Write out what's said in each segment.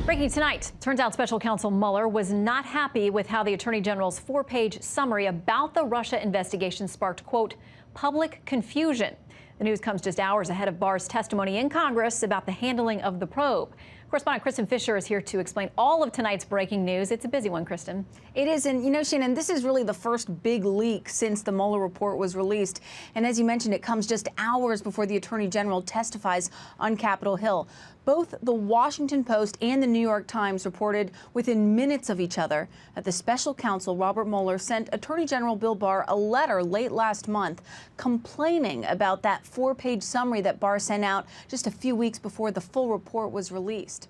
Breaking tonight, turns out special counsel Mueller was not happy with how the Attorney General's 4-page summary about the Russia investigation sparked, quote, public confusion. The news comes just hours ahead of Barr's testimony in Congress about the handling of the probe. Correspondent Kristen Fisher is here to explain all of tonight's breaking news. It's a busy one, Kristen. It is, and you know, Shannon, this is really the first big leak since the Mueller report was released. And as you mentioned, it comes just hours before the Attorney General testifies on Capitol Hill. Both the Washington Post and the New York Times reported within minutes of each other that the special counsel, Robert Mueller, sent Attorney General Bill Barr a letter late last month complaining about that 4-page summary that Barr sent out just a few weeks before the full report was released.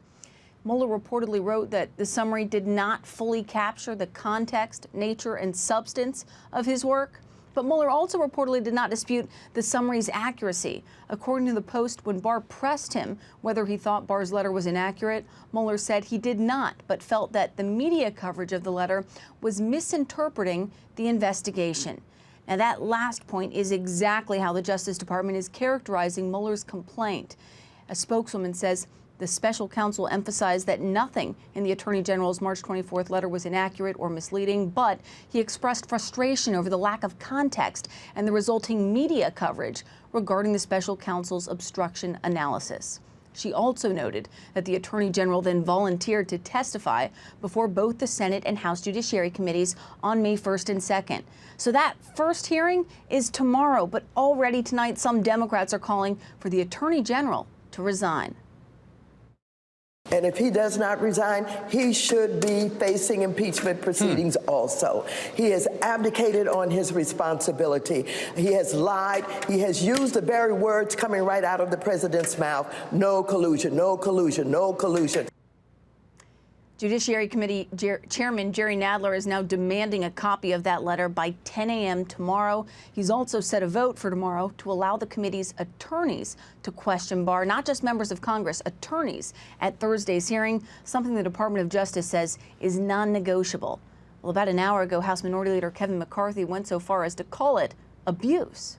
Mueller reportedly wrote that the summary did not fully capture the context, nature, and substance of his work. But Mueller also reportedly did not dispute the summary's accuracy. According to the Post, when Barr pressed him whether he thought Barr's letter was inaccurate, Mueller said he did not, but felt that the media coverage of the letter was misinterpreting the investigation. Now, that last point is exactly how the Justice Department is characterizing Mueller's complaint. A spokeswoman says the special counsel emphasized that nothing in the Attorney General's March 24th letter was inaccurate or misleading, but he expressed frustration over the lack of context and the resulting media coverage regarding the special counsel's obstruction analysis. She also noted that the Attorney General then volunteered to testify before both the Senate and House Judiciary Committees on May 1st and 2nd. So that first hearing is tomorrow, but already tonight some Democrats are calling for the Attorney General to resign. And if he does not resign, he should be facing impeachment proceedings also. He has abdicated on his responsibility. He has lied. He has used the very words coming right out of the president's mouth: no collusion, no collusion, no collusion. Judiciary Committee Chairman Jerry Nadler is now demanding a copy of that letter by 10 a.m. tomorrow. He's also set a vote for tomorrow to allow the committee's attorneys to question Barr, not just members of Congress, attorneys at Thursday's hearing, something the Department of Justice says is non-negotiable. Well, about an hour ago, House Minority Leader Kevin McCarthy went so far as to call it abuse.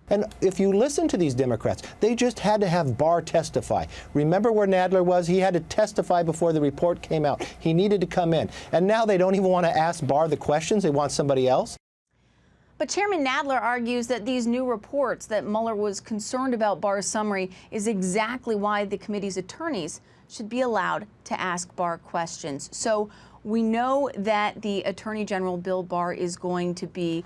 And if you listen to these Democrats, they just had to have Barr testify. Remember where Nadler was? He had to testify before the report came out. He needed to come in. And now they don't even want to ask Barr the questions. They want somebody else. But Chairman Nadler argues that these new reports that Mueller was concerned about Barr's summary is exactly why the committee's attorneys should be allowed to ask Barr questions. So we know that the Attorney General Bill Barr is going to be,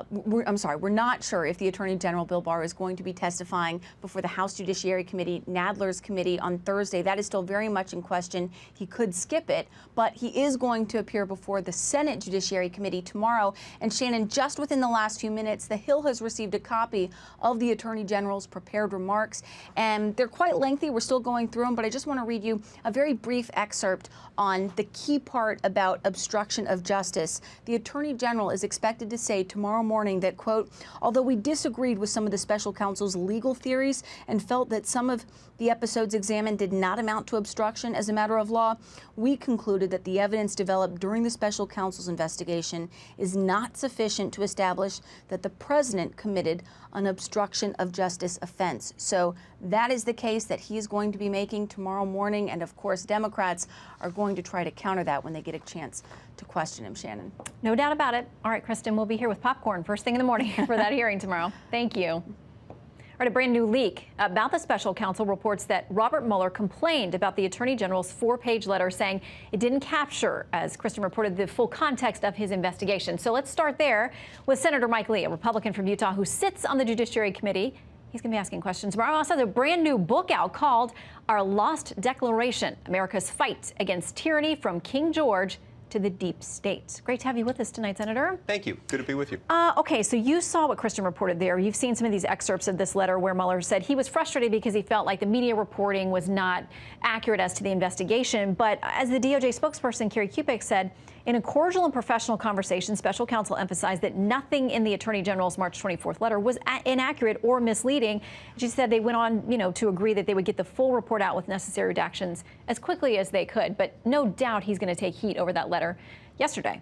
we're not sure if the Attorney General Bill Barr is going to be testifying before the House Judiciary Committee, Nadler's committee, on Thursday. That is still very much in question. He could skip it, but he is going to appear before the Senate Judiciary Committee tomorrow. And Shannon, just within the last few minutes, the Hill has received a copy of the Attorney General's prepared remarks, and they're quite lengthy. We're still going through them, but I just want to read you a very brief excerpt on the key part about obstruction of justice. The Attorney General is expected to say tomorrow morning that, quote, although we disagreed with some of the special counsel's legal theories and felt that some of the episodes examined did not amount to obstruction as a matter of law, we concluded that the evidence developed during the special counsel's investigation is not sufficient to establish that the president committed an obstruction of justice offense. So that is the case that he is going to be making tomorrow morning. And of course, Democrats are going to try to counter that when they get a chance to question him, Shannon. No doubt about it. All right, Kristen, we'll be here with popcorn first thing in the morning for that hearing tomorrow. Thank you. All right, a brand new leak about the special counsel reports that Robert Mueller complained about the Attorney General's 4-page letter, saying it didn't capture, as Kristen reported, the full context of his investigation. So let's start there with Senator Mike Lee, a Republican from Utah who sits on the Judiciary Committee. He's going to be asking questions tomorrow. Also, the brand new book out called Our Lost Declaration, America's Fight Against Tyranny from King George to the Deep State. Great to have you with us tonight, Senator. Thank you. Good to be with you. Okay, so you saw what Kristen reported there. You've seen some of these excerpts of this letter where Mueller said he was frustrated because he felt like the media reporting was not accurate as to the investigation. But as the DOJ spokesperson, Carrie Kupik, said, in a cordial and professional conversation, special counsel emphasized that nothing in the Attorney General's March 24th letter was inaccurate or misleading. She said they went on, to agree that they would get the full report out with necessary redactions as quickly as they could. But no doubt he's going to take heat over that letter yesterday.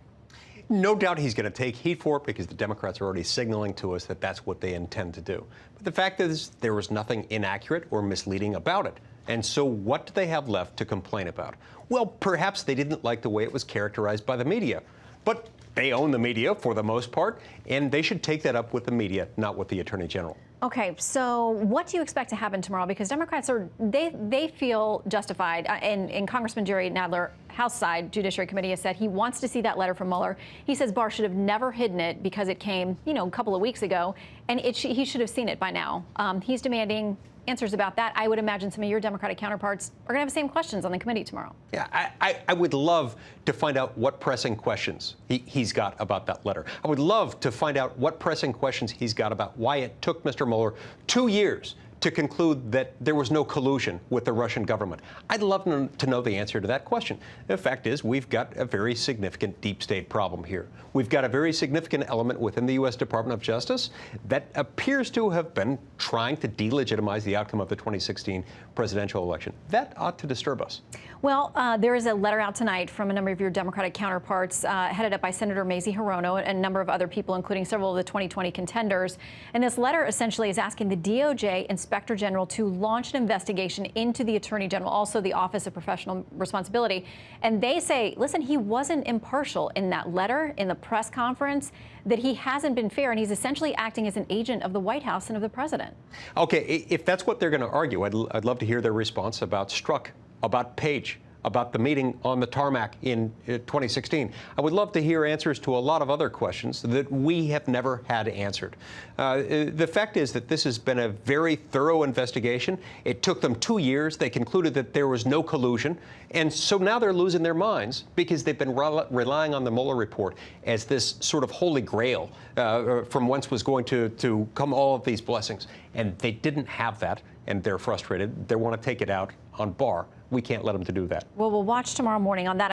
No doubt he's going to take heat for it because the Democrats are already signaling to us that that's what they intend to do. But the fact is, there was nothing inaccurate or misleading about it. And so what do they have left to complain about? Well, perhaps they didn't like the way it was characterized by the media. But they own the media for the most part, and they should take that up with the media, not with the Attorney General. Okay, so what do you expect to happen tomorrow? Because Democrats they feel justified, and Congressman Jerry Nadler, House side Judiciary Committee, has said he wants to see that letter from Mueller. He says Barr should have never hidden it because it came, a couple of weeks ago, and he should have seen it by now. He's demanding answers about that. I would imagine some of your Democratic counterparts are going to have the same questions on the committee tomorrow. Yeah, I would love to find out what pressing questions he's got about that letter. I would love to find out what pressing questions he's got about why it took Mr. Mueller 2 years to conclude that there was no collusion with the Russian government. I'd love to know the answer to that question. The fact is, we've got a very significant deep state problem here. We've got a very significant element within the U.S. Department of Justice that appears to have been trying to delegitimize the outcome of the 2016 presidential election. That ought to disturb us. Well, there is a letter out tonight from a number of your Democratic counterparts, headed up by Senator Mazie Hirono and a number of other people, including several of the 2020 contenders. And this letter essentially is asking the DOJ Inspector General to launch an investigation into the Attorney General, also the Office of Professional Responsibility. And they say, listen, he wasn't impartial in that letter, in the press conference, that he hasn't been fair, and he's essentially acting as an agent of the White House and of the president. Okay, if that's what they're going to argue, I'd love to hear their response about Strzok, about Page, about the meeting on the tarmac in 2016. I would love to hear answers to a lot of other questions that we have never had answered. The fact is that this has been a very thorough investigation. It took them 2 years. They concluded that there was no collusion. And so now they're losing their minds because they've been relying on the Mueller report as this sort of holy grail from whence was going to come all of these blessings. And they didn't have that, and they're frustrated. They want to take it out on Barr. We can't let them to do that. Well, we'll watch tomorrow morning on that.